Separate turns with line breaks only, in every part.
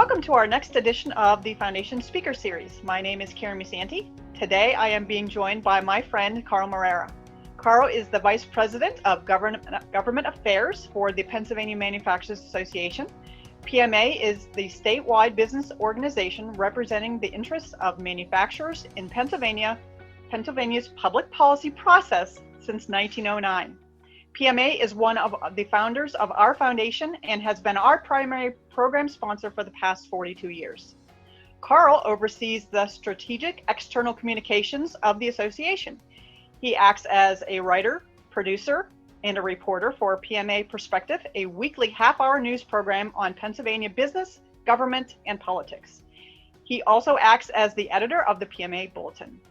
Welcome to our next edition of the Foundation Speaker Series. My name is Karen Musanti. Today I am being joined by my friend Carl Marrara. Carl is the Vice President of Government Affairs for the Pennsylvania Manufacturers Association. PMA is the statewide business organization representing the interests of manufacturers in Pennsylvania's public policy process since 1909. PMA is one of the founders of our foundation and has been our primary program sponsor for the past 42 years. Carl oversees the strategic external communications of the association. He acts as a writer, producer, and a reporter for PMA Perspective, a weekly half-hour news program on Pennsylvania business, government, and politics. He also acts as the editor of the PMA Bulletin.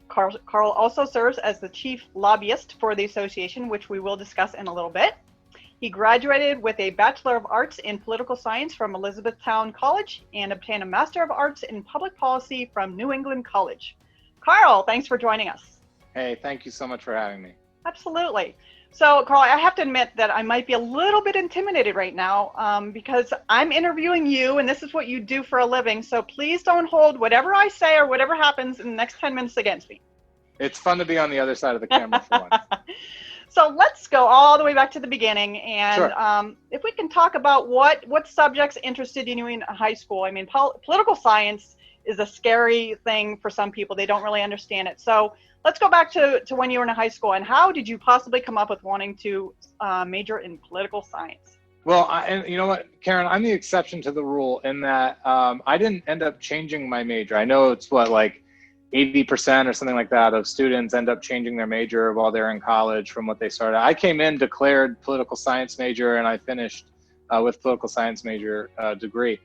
Carl also serves as the chief lobbyist for the association, which we will discuss in a little bit. He graduated with a Bachelor of Arts in Political Science from Elizabethtown College and obtained a Master of Arts in Public Policy from New England College. Carl, thanks for joining us.
Hey, thank you so much for having me.
Absolutely. So, Carl, I have to admit that I might be a little bit intimidated right now because I'm interviewing you and this is what you do for a living. So please don't hold whatever I say or whatever happens in the next 10 minutes against me.
It's fun to be on the other side of the camera for once.
So let's go all the way back to the beginning. And
Sure.
If we can talk about what subjects interested you in high school. I mean, political science is a scary thing for some people. They don't really understand it. So let's go back to when you were in high school, and how did you possibly come up with wanting to major in political science?
Well, and you know what, Karen, I'm the exception to the rule in that I didn't end up changing my major. I know it's like 80% or something like that of students end up changing their major while they're in college from what they started. I came in declared political science major, and I finished with political science major degree.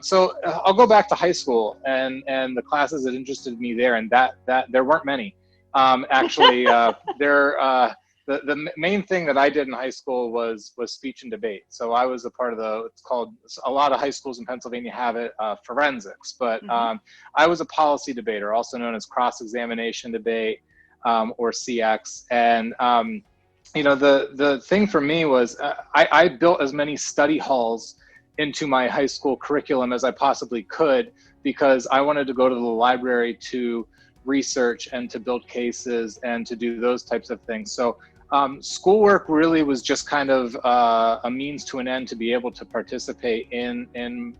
So I'll go back to high school and the classes that interested me there, and that there weren't many. Actually, the main thing that I did in high school was speech and debate. So I was a part of it's called, a lot of high schools in Pennsylvania have it, forensics, but I was a policy debater, also known as cross-examination debate, or CX. And the thing for me was I built as many study halls into my high school curriculum as I possibly could, because I wanted to go to the library to research and to build cases and to do those types of things. So schoolwork really was just kind of a means to an end to be able to participate in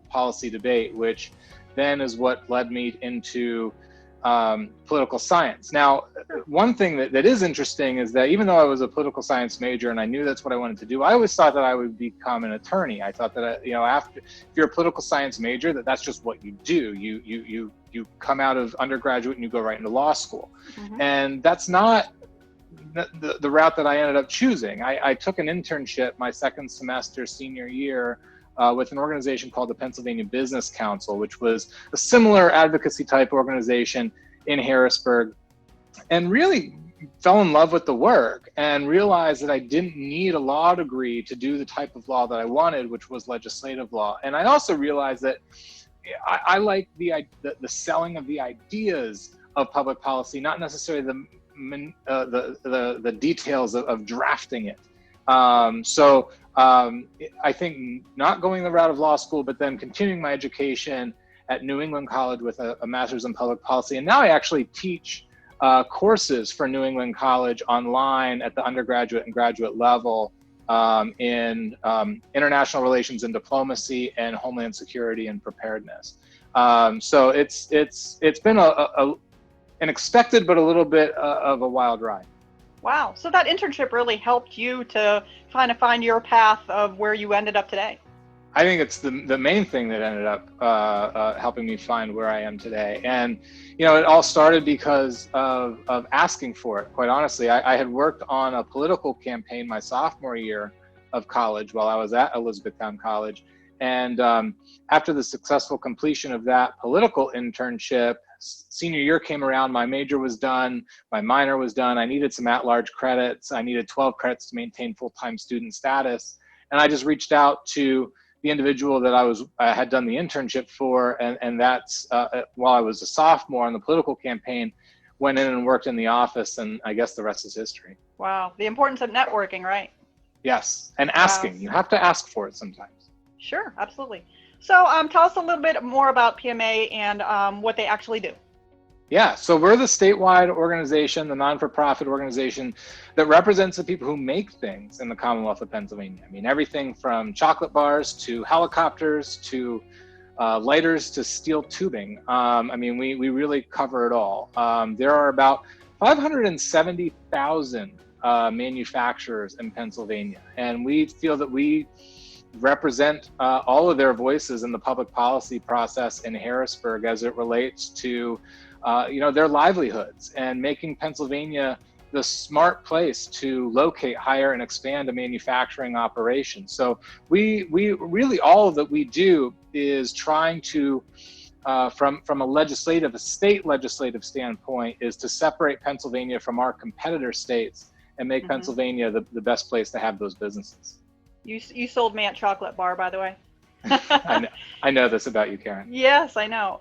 policy debate, which then is what led me into political science. Now, one thing that is interesting is that even though I was a political science major and I knew that's what I wanted to do, I always thought that I would become an attorney. I thought that, after, if you're a political science major, that's just what you do. You come out of undergraduate and you go right into law school. And that's not the route that I ended up choosing. I took an internship my second semester senior year with an organization called the Pennsylvania Business Council, which was a similar advocacy type organization in Harrisburg, and really fell in love with the work and realized that I didn't need a law degree to do the type of law that I wanted, which was legislative law. And I also realized that I like the selling of the ideas of public policy, not necessarily the details of drafting it. I think not going the route of law school, but then continuing my education at New England College with a master's in public policy. And now I actually teach courses for New England College online at the undergraduate and graduate level in international relations and diplomacy and homeland security and preparedness. So it's been an expected but a little bit of a wild ride.
Wow. So that internship really helped you to kind of find your path of where you ended up today.
I think it's the main thing that ended up helping me find where I am today. And, it all started because of asking for it. Quite honestly, I had worked on a political campaign my sophomore year of college while I was at Elizabethtown College. And after the successful completion of that political internship, senior year came around, my major was done, my minor was done, I needed some at-large credits, I needed 12 credits to maintain full-time student status, and I just reached out to the individual that I had done the internship for, and that's while I was a sophomore on the political campaign, went in and worked in the office, and I guess the rest is history.
Wow, the importance of networking, right?
Yes, and asking. Wow. You have to ask for it sometimes.
Sure, absolutely. So tell us a little bit more about PMA and what they actually do.
Yeah, so we're the statewide organization, the non-for-profit organization that represents the people who make things in the Commonwealth of Pennsylvania. I mean, everything from chocolate bars to helicopters to lighters to steel tubing. I mean, we really cover it all. There are about 570,000 manufacturers in Pennsylvania, and we feel that we represent all of their voices in the public policy process in Harrisburg as it relates to their livelihoods and making Pennsylvania the smart place to locate, hire, and expand a manufacturing operation. So we really, all that we do is trying to, from a state legislative standpoint, is to separate Pennsylvania from our competitor states and make Pennsylvania the best place to have those businesses.
You sold me at chocolate bar, by the way.
I know this about you, Karen.
Yes, I know.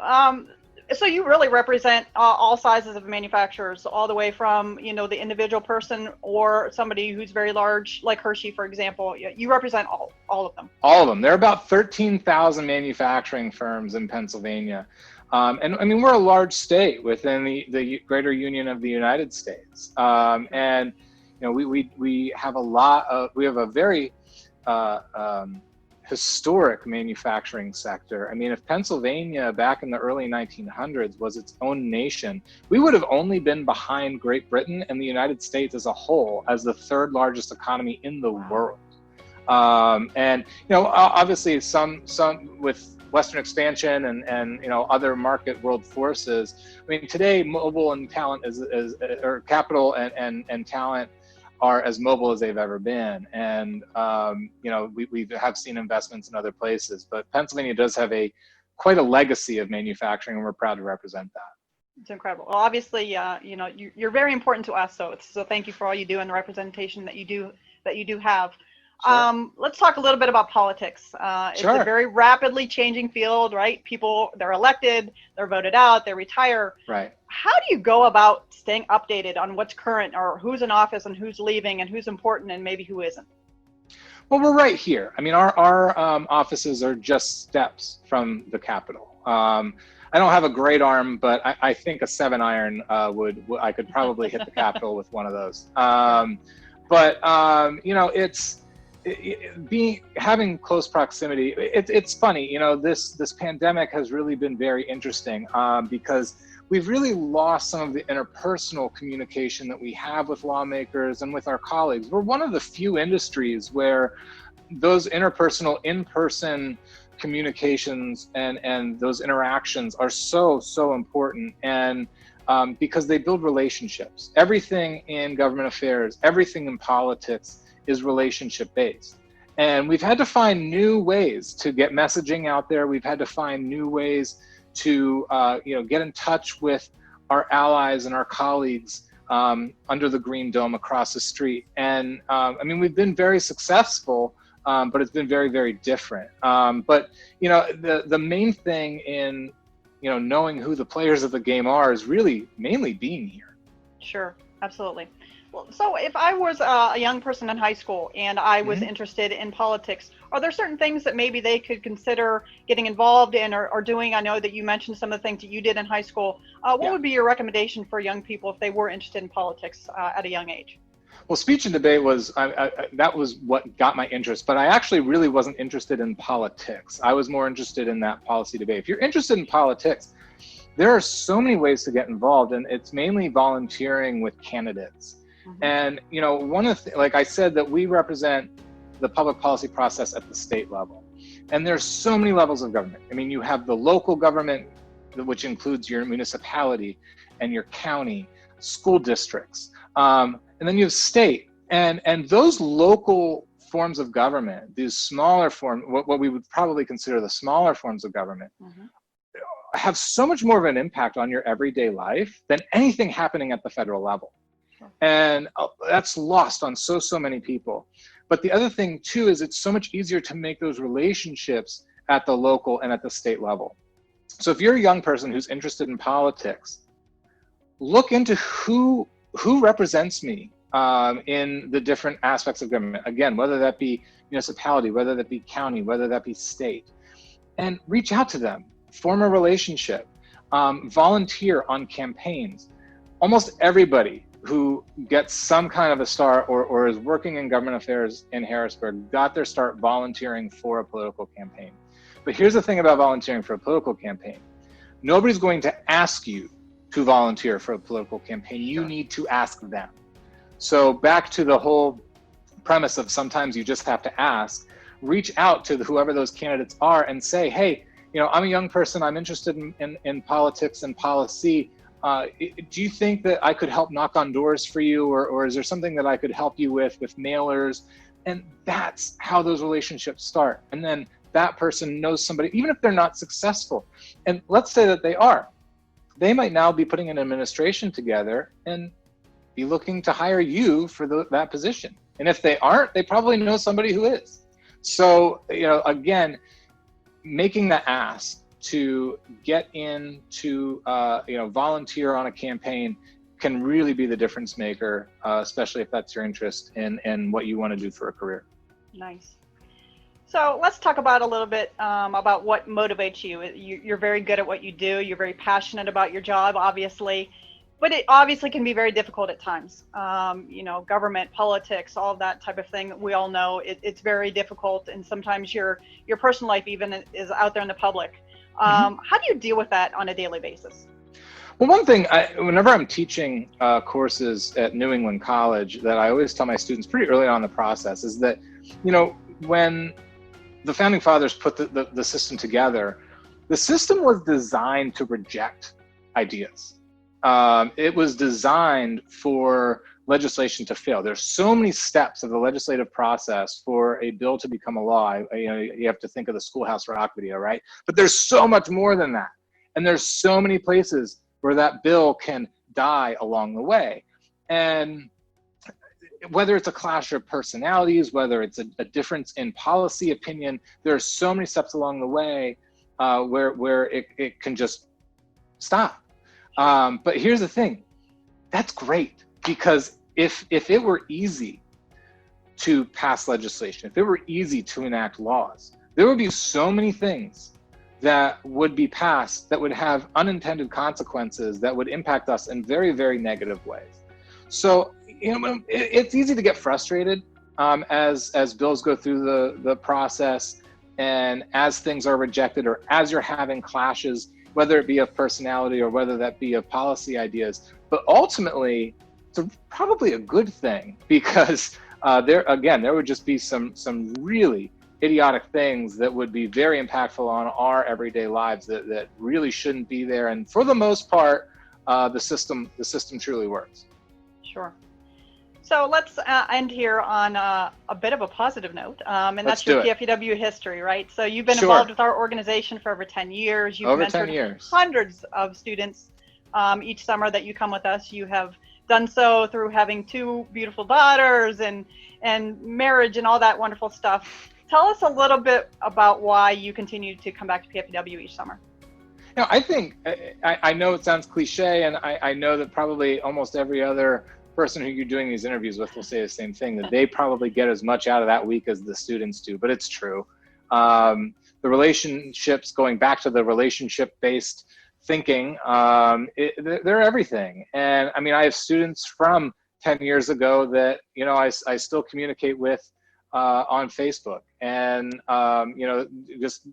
So you really represent all sizes of manufacturers, all the way from, the individual person or somebody who's very large, like Hershey, for example. You represent all of them. All of them.
There are about 13,000 manufacturing firms in Pennsylvania. And I mean, we're a large state within the greater union of the United States. And, we have we have a very historic manufacturing sector. I mean, if Pennsylvania back in the early 1900s was its own nation, we would have only been behind Great Britain and the United States as a whole as the third largest economy in the world. And obviously some with Western expansion and other market world forces. I mean, today mobile and talent or capital and talent are as mobile as they've ever been. And, we have seen investments in other places, but Pennsylvania does have quite a legacy of manufacturing, and we're proud to represent that.
It's incredible. Well, obviously, you're very important to us. So thank you for all you do and the representation that you do have. Sure. Let's talk a little bit about politics. It's a very rapidly changing field, right? People, they're elected, they're voted out, they retire.
Right.
How do you go about staying updated on what's current, or who's in office and who's leaving and who's important and maybe who isn't?
Well, we're right here. I mean, our offices are just steps from the Capitol. I don't have a great arm, but I think a 7-iron I could probably hit the Capitol with one of those. Having close proximity, it's funny, this pandemic has really been very interesting because we've really lost some of the interpersonal communication that we have with lawmakers and with our colleagues. We're one of the few industries where those interpersonal, in-person communications and those interactions are so important, and because they build relationships. Everything in government affairs, everything in politics is relationship based. And we've had to find new ways to get messaging out there. We've had to find new ways to get in touch with our allies and our colleagues under the Green Dome across the street. And we've been very successful, but it's been very, very different. But the main thing in knowing who the players of the game are is really mainly being here.
Sure, absolutely. Well, so if I was a young person in high school and I was interested in politics, are there certain things that maybe they could consider getting involved in or doing? I know that you mentioned some of the things that you did in high school. What would be your recommendation for young people if they were interested in politics at a young age?
Well, speech and debate that was what got my interest, but I actually really wasn't interested in politics. I was more interested in that policy debate. If you're interested in politics, there are so many ways to get involved, and it's mainly volunteering with candidates. And, one of the, like I said, that we represent the public policy process at the state level. And there's so many levels of government. I mean, you have the local government, which includes your municipality and your county, school districts. And then you have state. And those local forms of government, these smaller forms, what we would probably consider the smaller forms of government, have so much more of an impact on your everyday life than anything happening at the federal level. And that's lost on so many people. But the other thing too is it's so much easier to make those relationships at the local and at the state level. So if you're a young person who's interested in politics, look into who represents me in the different aspects of government. Again, whether that be municipality, whether that be county, whether that be state. and reach out to them, form a relationship, volunteer on campaigns. Almost everybody who gets some kind of a start or is working in government affairs in Harrisburg got their start volunteering for a political campaign. But here's the thing about volunteering for a political campaign. Nobody's going to ask you to volunteer for a political campaign. You need to ask them. So back to the whole premise of sometimes you just have to ask, reach out to whoever those candidates are and say, hey, I'm a young person, I'm interested in politics and policy. Do you think that I could help knock on doors for you? Or is there something that I could help you with mailers? And that's how those relationships start. And then that person knows somebody, even if they're not successful. And let's say that they are. They might now be putting an administration together and be looking to hire you for that position. And if they aren't, they probably know somebody who is. So, again, making the ask to get in to volunteer on a campaign can really be the difference maker, especially if that's your interest in what you want to do for a career.
Nice. So let's talk about a little bit about what motivates you. You're very good at what you do. You're very passionate about your job, obviously, but it obviously can be very difficult at times. Government, politics, all that type of thing. We all know it's very difficult, and sometimes your personal life even is out there in the public. How do you deal with that on a daily basis?
Well, one thing, whenever I'm teaching courses at New England College, that I always tell my students pretty early on in the process is that, when the founding fathers put the system together, the system was designed to reject ideas. It was designed for legislation to fail. There's so many steps of the legislative process for a bill to become a law. You have to think of the Schoolhouse Rock video, right? But there's so much more than that. And there's so many places where that bill can die along the way. And whether it's a clash of personalities, whether it's a difference in policy opinion, there are so many steps along the way where it can just stop. But here's the thing, that's great, because if it were easy to pass legislation, if it were easy to enact laws, there would be so many things that would be passed that would have unintended consequences that would impact us in very, very negative ways. So, it's easy to get frustrated as bills go through the process, and as things are rejected, or as you're having clashes, whether it be of personality or whether that be of policy ideas. But ultimately, it's probably a good thing, because there would just be some really idiotic things that would be very impactful on our everyday lives that really shouldn't be there. And for the most part, the system truly works.
Sure. So let's end here on a bit of a positive note, and that's your PFEW history, right? So you've been involved with our organization for over 10 years. You've mentored hundreds of students each summer that you come with us. You have done so through having 2 beautiful daughters and marriage and all that wonderful stuff. Tell us a little bit about why you continue to come back to PFEW each summer.
I think, I know it sounds cliche, and I know that probably almost every other person who you're doing these interviews with will say the same thing, that they probably get as much out of that week as the students do, but it's true. The relationships, going back to the relationship-based thinking, they're everything. And I mean, I have students from 10 years ago that, I still communicate with on Facebook, and, just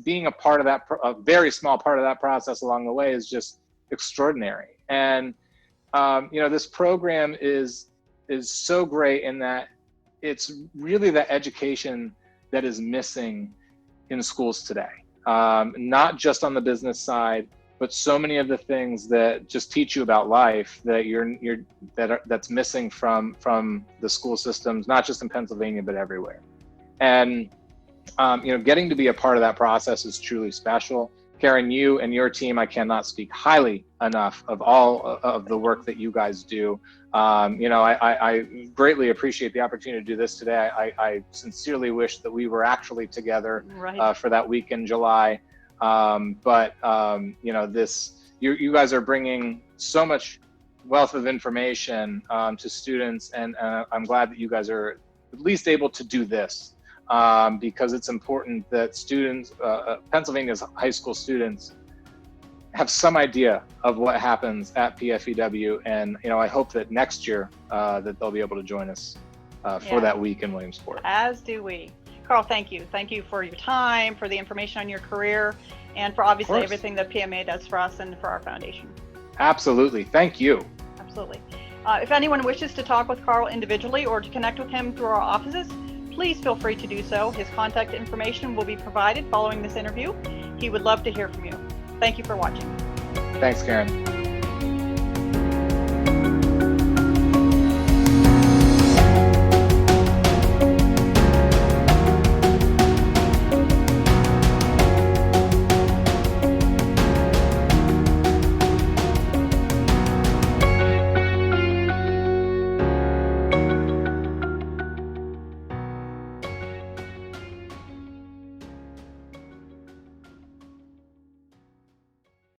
being a part of that, a very small part of that process along the way is just extraordinary. And this program is so great in that it's really the education that is missing in schools today. Not just on the business side, but so many of the things that just teach you about life that that's missing from the school systems, not just in Pennsylvania, but everywhere. And getting to be a part of that process is truly special. Karen, you and your team, I cannot speak highly enough of all of the work that you guys do. I greatly appreciate the opportunity to do this today. I sincerely wish that we were actually together for that week in July. You guys are bringing so much wealth of information to students, and I'm glad that you guys are at least able to do this because it's important that students, Pennsylvania's high school students, have some idea of what happens at PFEW. And I hope that next year that they'll be able to join us for that week in Williamsport.
As do we. Carl, thank you. Thank you for your time, for the information on your career, and for obviously everything that PMA does for us and for our foundation.
Absolutely. Thank you.
Absolutely. If anyone wishes to talk with Carl individually or to connect with him through our offices, please feel free to do so. His contact information will be provided following this interview. He would love to hear from you. Thank you for watching.
Thanks, Karen.